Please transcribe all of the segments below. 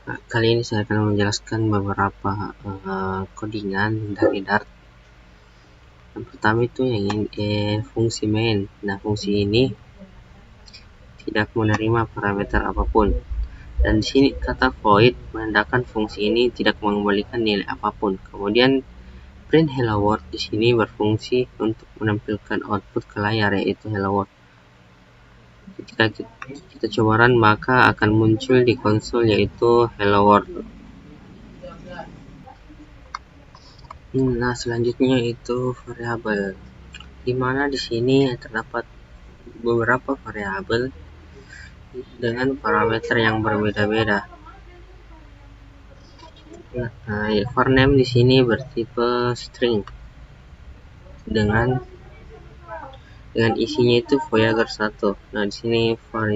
Nah, kali ini saya akan menjelaskan beberapa codingan dari Dart. Yang pertama itu yang fungsi main. Nah, fungsi ini tidak menerima parameter apapun. Dan di sini kata void menandakan fungsi ini tidak mengembalikan nilai apapun. Kemudian print hello world di sini berfungsi untuk menampilkan output ke layar, yaitu hello world. Ketika kita coba run, maka akan muncul di konsol yaitu hello world. Nah, selanjutnya itu variabel, dimana di sini terdapat beberapa variabel dengan parameter yang berbeda-beda. Nah, var name di sini bertipe string dengan isinya itu Voyager 1. Nah, di sini var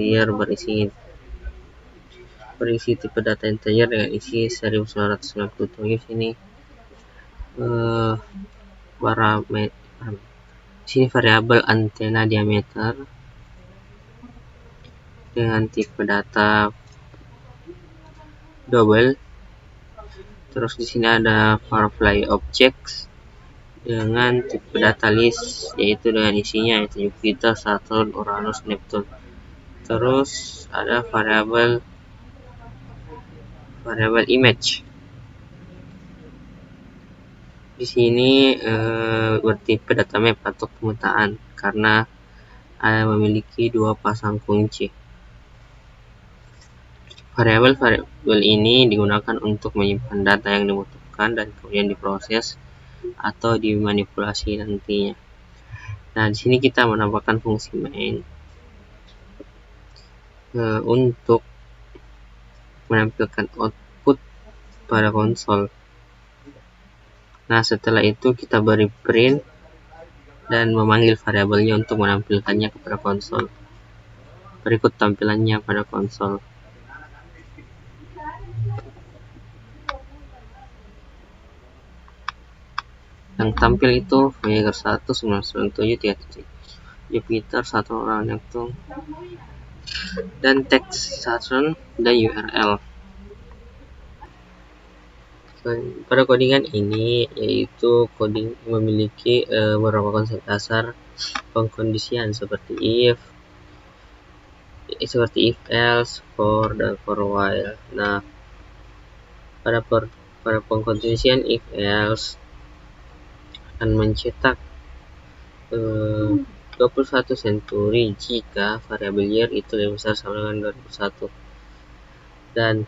berisi tipe data integer dengan isi 1997. Di sini variabel antena diameter dengan tipe data double. Terus di sini ada varfly objects dengan tipe data list, yaitu dengan isinya yaitu Jupiter, Saturn, Uranus, Neptune. Terus ada variabel image. Di sini bertipe data map atau pemetaan karena memiliki dua pasang kunci. Variabel ini digunakan untuk menyimpan data yang dibutuhkan dan kemudian diproses atau dimanipulasi nantinya. Nah, di sini kita menambahkan fungsi main untuk menampilkan output pada konsol. Nah, setelah itu kita beri print dan memanggil variabelnya untuk menampilkannya kepada konsol. Berikut tampilannya pada konsol. Yang tampil itu Voyager 1 997 Jupiter, Saturn, Uranus, Neptune, dan teks Saturn dan URL. Pada codingan ini yaitu coding memiliki beberapa konsep dasar pengkondisian seperti if else, for, dan for while. Nah, pada pengkondisian if else akan mencetak 21 century jika variabel year itu lebih besar sama dengan 2001, dan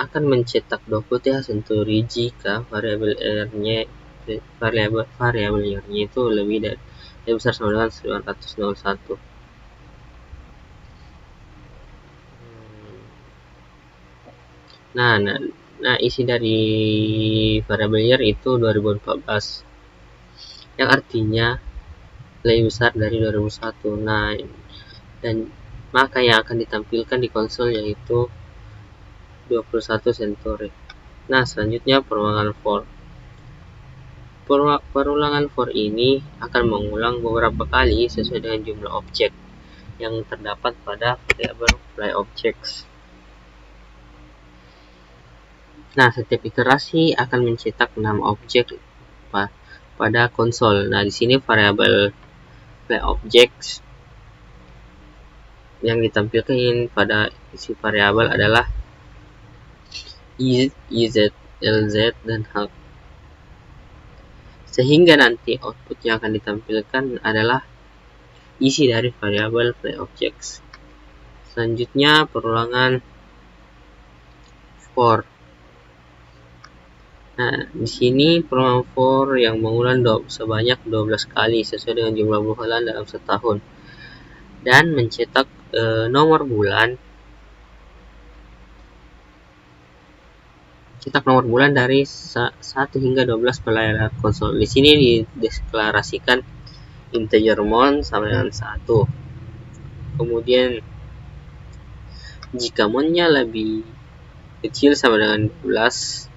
akan mencetak 20 century jika variabel year-nya itu lebih besar sama dengan 901. Nah, isi dari variabel year itu 2014, yang artinya lebih besar dari 2001. Nah, dan maka yang akan ditampilkan di konsol yaitu 21 century. Nah, selanjutnya perulangan for. Perulangan for ini akan mengulang beberapa kali sesuai dengan jumlah objek yang terdapat pada variabel fly objects. Nah, setiap iterasi akan mencetak 6 objek pada konsol. Nah, di sini variabel fly objects yang ditampilkan pada isi variabel adalah iz, lz, dan h. Sehingga nanti output yang akan ditampilkan adalah isi dari variabel fly objects. Selanjutnya perulangan for. Nah, di sini perulangan for yang mengulang sebanyak 12 kali sesuai dengan jumlah bulan dalam setahun, dan mencetak nomor bulan dari 1 hingga 12 pada layar konsol. Di sini dideklarasikan integer mon sama dengan 1. Kemudian jika monnya lebih kecil sama dengan 12,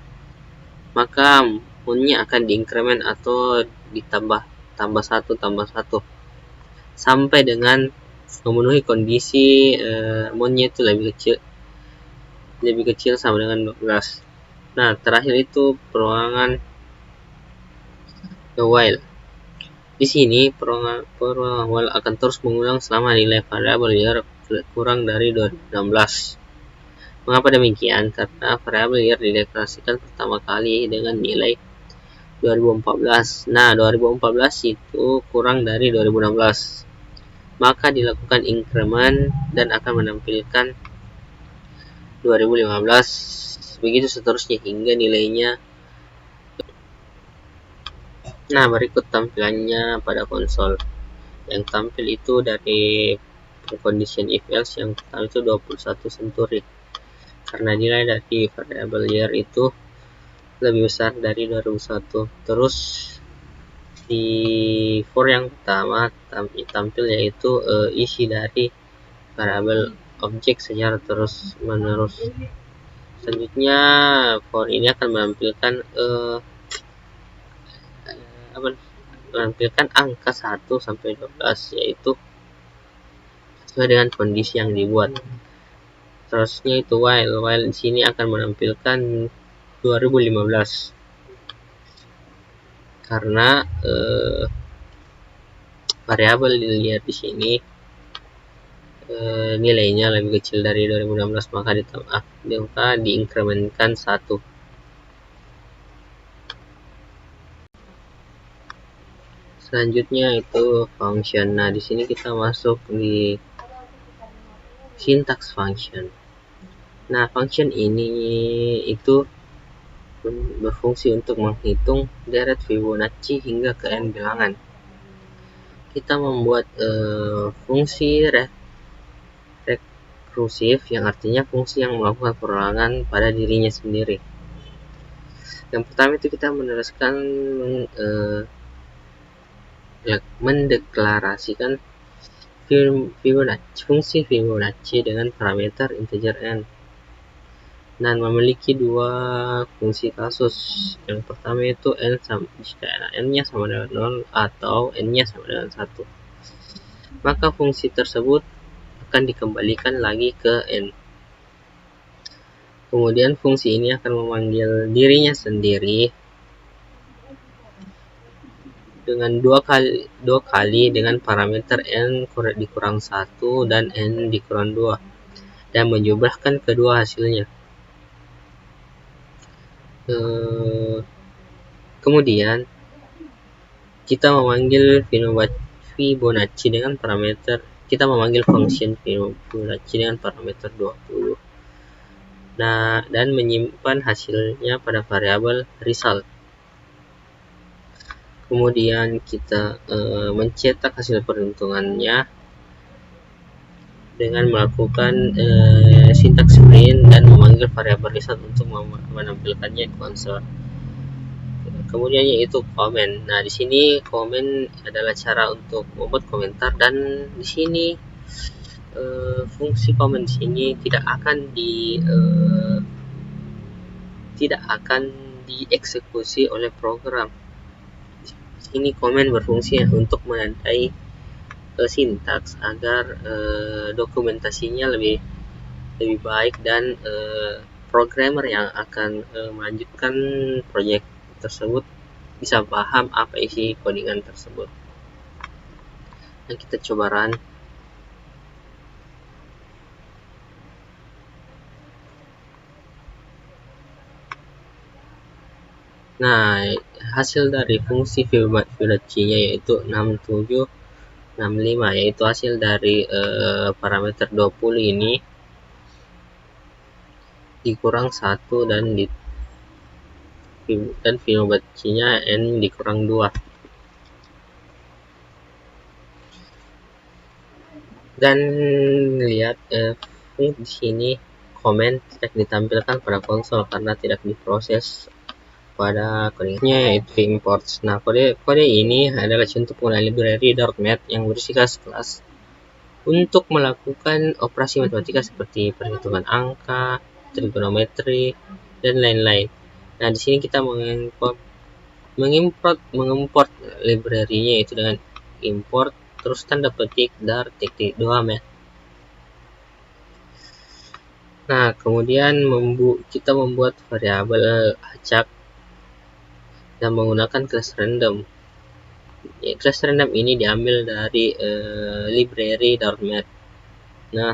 maka monnya akan diinkremen atau ditambah 1 sampai dengan memenuhi kondisi monnya itu lebih kecil lebih kecil sama dengan 12. Nah, terakhir itu perulangan while. Di sini perulangan while akan terus mengulang selama nilai variabel year kurang dari 2016. Mengapa demikian? Karena variabel year dideklarasikan pertama kali dengan nilai 2014. Nah, 2014 itu kurang dari 2016. Maka dilakukan increment dan akan menampilkan 2015. Begitu seterusnya hingga nilainya. Nah, berikut tampilannya pada konsol. Yang tampil itu dari condition if else yang pertama itu 21 Century. Karena nilai dari variable year itu lebih besar dari 2001. Terus di for yang pertama tampil yaitu isi dari variabel objek secara terus menerus. Selanjutnya for ini akan menampilkan angka 1 sampai 12, yaitu sesuai dengan kondisi yang dibuat. Terusnya itu while di sini akan menampilkan 2015 karena variabel dilihat di sini nilainya lebih kecil dari 2016, maka diinkrementkan 1. Selanjutnya itu function. Nah, di sini kita masuk di syntax function. Nah, function ini itu berfungsi untuk menghitung deret Fibonacci hingga ke n bilangan. Kita membuat fungsi rekursif yang artinya fungsi yang melakukan perulangan pada dirinya sendiri. Yang pertama itu kita meneruskan mendeklarasikan fungsi Fibonacci dengan parameter integer n dan memiliki dua fungsi kasus. Yang pertama itu jika n-nya sama dengan 0 atau n-nya sama dengan 1. Maka fungsi tersebut akan dikembalikan lagi ke n. Kemudian fungsi ini akan memanggil dirinya sendiri dengan dua kali dengan parameter n dikurang 1 dan n dikurang 2 dan menjumlahkan kedua hasilnya. Kemudian kita memanggil Fibonacci dengan parameter function Fibonacci dengan parameter 20. Nah, dan menyimpan hasilnya pada variabel result. Kemudian kita mencetak hasil perhitungannya dengan melakukan syntax print dan memanggil variabel result untuk menampilkannya di konsol. Kemudian yaitu comment. Nah, di sini comment adalah cara untuk membuat komentar, dan di sini fungsi comment di sini tidak akan dieksekusi oleh program. Di sini comment berfungsi untuk menandai sintaks agar dokumentasinya lebih baik dan programmer yang akan melanjutkan proyek tersebut bisa paham apa isi codingan tersebut. Nah, kita coba run. Nah, hasil dari fungsi Fibonacci-nya yaitu 6765, yaitu hasil dari parameter 20 ini dikurang 1 dan Fibonacci-nya n dikurang 2. Dan lihat di sini komen tidak ditampilkan pada konsol karena tidak diproses pada kodenya, yaitu import. Nah, kode ini adalah contoh penggunaan library .NET yang berisi kelas untuk melakukan operasi matematika seperti perhitungan angka, trigonometri, dan lain-lain. Nah, di sini kita mengimport library-nya yaitu dengan import terus tanda petik dar titik 2 met. Nah, kemudian kita membuat variabel acak dan menggunakan class random. Class random ini diambil dari library .mat. Nah,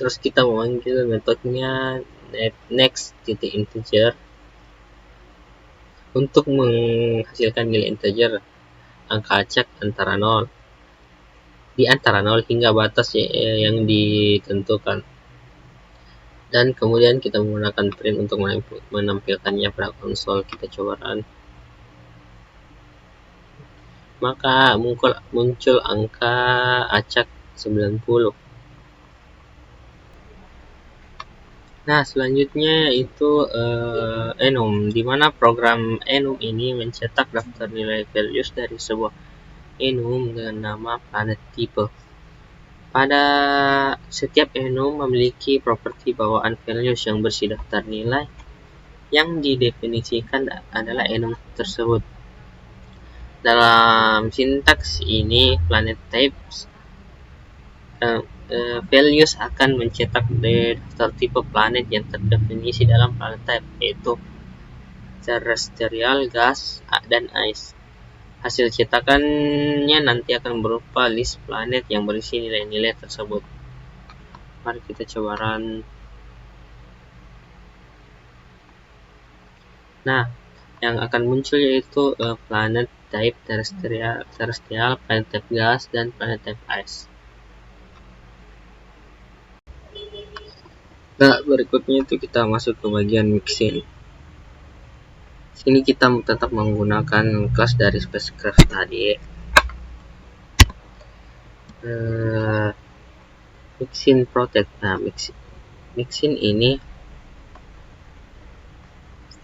terus kita memanggil metodenya next.integer untuk menghasilkan nilai integer angka acak antara 0 hingga batas yang ditentukan. Dan kemudian kita menggunakan print untuk menampilkannya pada konsol. Kita coba run. Maka muncul angka acak 90. Nah, selanjutnya itu enum, di mana program enum ini mencetak daftar nilai values dari sebuah enum dengan nama planet type. Pada setiap enum memiliki properti bawaan values yang bersih daftar nilai yang didefinisikan adalah enum tersebut. Dalam sintaks ini, planet types values akan mencetak daftar tipe planet yang terdefinisi dalam planet type, yaitu terrestrial, gas, dan ice. Hasil cetakannya nanti akan berupa list planet yang berisi nilai-nilai tersebut. Mari kita coba run. Nah, yang akan muncul yaitu planet type terrestrial, planet type gas, dan planet type ice. Nah, berikutnya itu kita masuk ke bagian mixin. Sini kita tetap menggunakan kelas dari spacecraft tadi. Mixin protect. Nah, mixin ini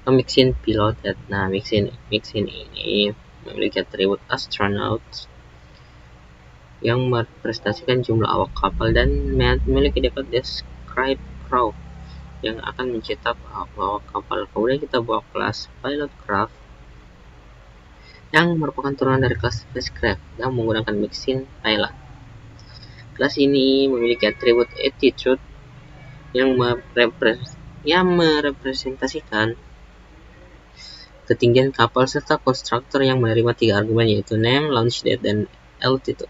mixin piloted. Nah, mixin ini memiliki atribut astronaut yang merepresentasikan jumlah awak kapal dan memiliki dapat describe crew yang akan mencetak awak kapal. Kemudian kita buat kelas pilot craft yang merupakan turunan dari kelas spacecraft yang menggunakan mixin pilot. Kelas ini memiliki atribut attitude yang merepresentasikan ketinggian kapal serta konstruktor yang menerima 3 argumen yaitu name, launch date, dan altitude.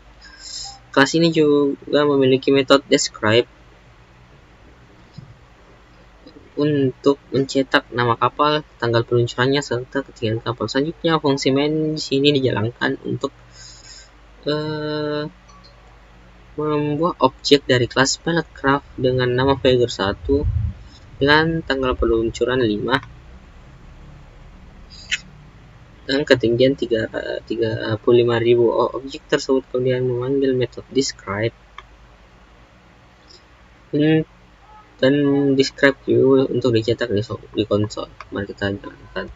Kelas ini juga memiliki metode describe untuk mencetak nama kapal, tanggal peluncurannya, serta ketinggian kapal. Selanjutnya, fungsi main di sini dijalankan untuk membuat objek dari kelas pilot craft dengan nama figure 1 dengan tanggal peluncuran 5 dan ketinggian 35.000. Objek tersebut kemudian memanggil metode describe dan describe view untuk dicetak di konsol. Mari kita jalankan.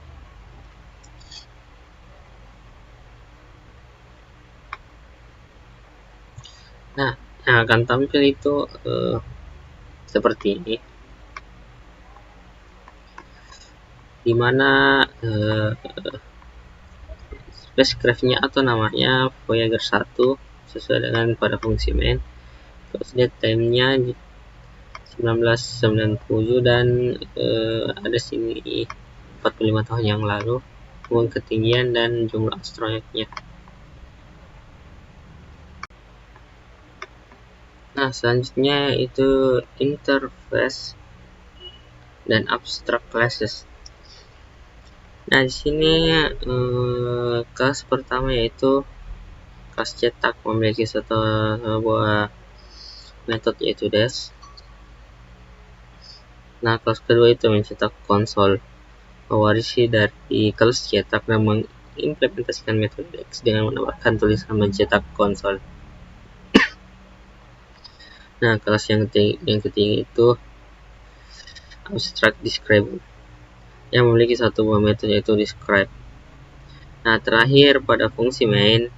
Nah, yang akan tampil itu seperti ini, dimana spacecraft-nya atau namanya Voyager 1 sesuai dengan pada fungsi main. Terus date time-nya 1997 dan ada sini 45 tahun yang lalu, kemudian ketinggian dan jumlah astronautnya. Nah, selanjutnya itu interface dan abstract classes. Nah, di sini kelas pertama yaitu kelas cetak memiliki sebuah metode yaitu dash. Nah, kelas kedua itu mencetak konsol, mewarisi dari kelas cetak dan mengimplementasikan metode X dengan menambahkan tulisan mencetak konsol. Nah, kelas yang ketiga itu abstract describe yang memiliki satu buah metode yaitu describe. Nah, terakhir pada fungsi main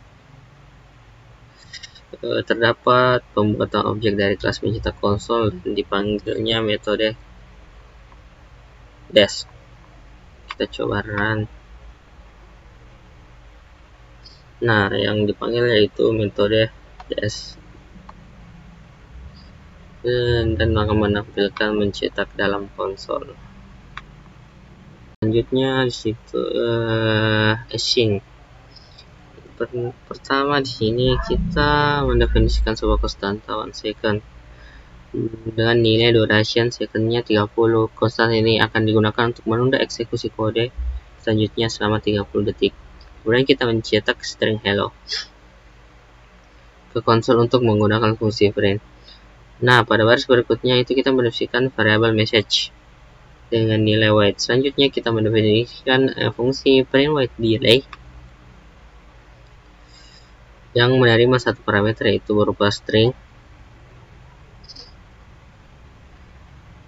terdapat pembuatan objek dari kelas mencetak konsol dan dipanggilnya metode dash. Kita coba run. Nah, yang dipanggil yaitu metode dash. dan akan menampilkan mencetak dalam konsol. Selanjutnya di situ async. Pertama di sini kita mendefinisikan sebuah konstanta 1 second dengan nilai duration secondnya 30. Konstan ini akan digunakan untuk menunda eksekusi kode selanjutnya selama 30 detik. Kemudian kita mencetak string hello ke konsol untuk menggunakan fungsi print. Nah, pada baris berikutnya itu kita mendefinisikan variabel message dengan nilai wait. Selanjutnya kita mendefinisikan fungsi print wait delay yang menerima satu parameter yaitu berupa string.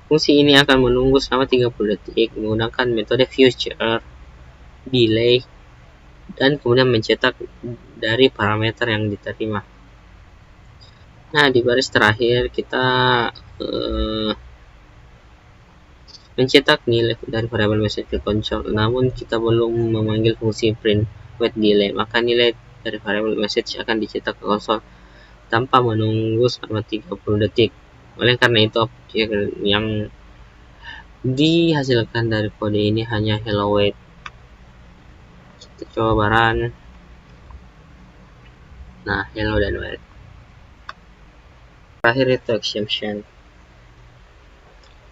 Fungsi ini akan menunggu selama 30 detik menggunakan metode future delay dan kemudian mencetak dari parameter yang diterima. Nah, di baris terakhir kita mencetak nilai dari variabel message ke konsol, namun kita belum memanggil fungsi print wait delay, maka nilai dari variabel message akan dicetak ke konsol tanpa menunggu selama 30 detik. Oleh karena itu, objek yang dihasilkan dari kode ini hanya hello wait. Kita coba run. Nah, hello dan wait. Terakhir itu exception.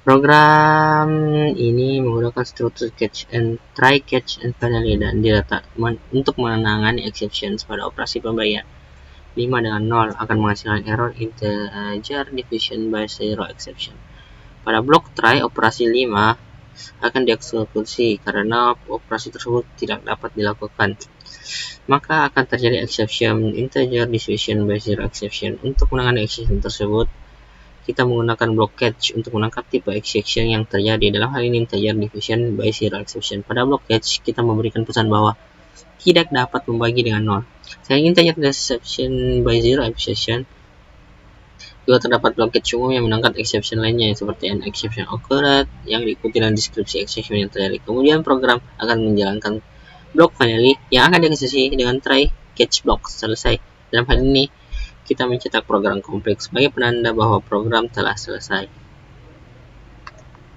Program ini menggunakan struktur catch and try, catch and finally dan diletakkan untuk menangani exceptions pada operasi pemberian. 5 dengan 0 akan menghasilkan error integer division by 0 exception. Pada blok try, operasi 5 akan dieksekusi karena operasi tersebut tidak dapat dilakukan. Maka akan terjadi exception integer division by 0 exception. Untuk menangani exception tersebut, kita menggunakan blok catch untuk menangkap tipe exception yang terjadi. Dalam hal ini integer division by 0 exception. Pada blok catch, kita memberikan pesan bahwa tidak dapat membagi dengan 0. Selain integer division by 0 exception, juga terdapat blok catch umum yang menangkap exception lainnya seperti an exception occurred yang diikuti dengan deskripsi exception yang terjadi. Kemudian program akan menjalankan blok finally yang akan dieksekusi dengan try catch block selesai. Dalam hal ini kita mencetak program kompleks sebagai penanda bahwa program telah selesai.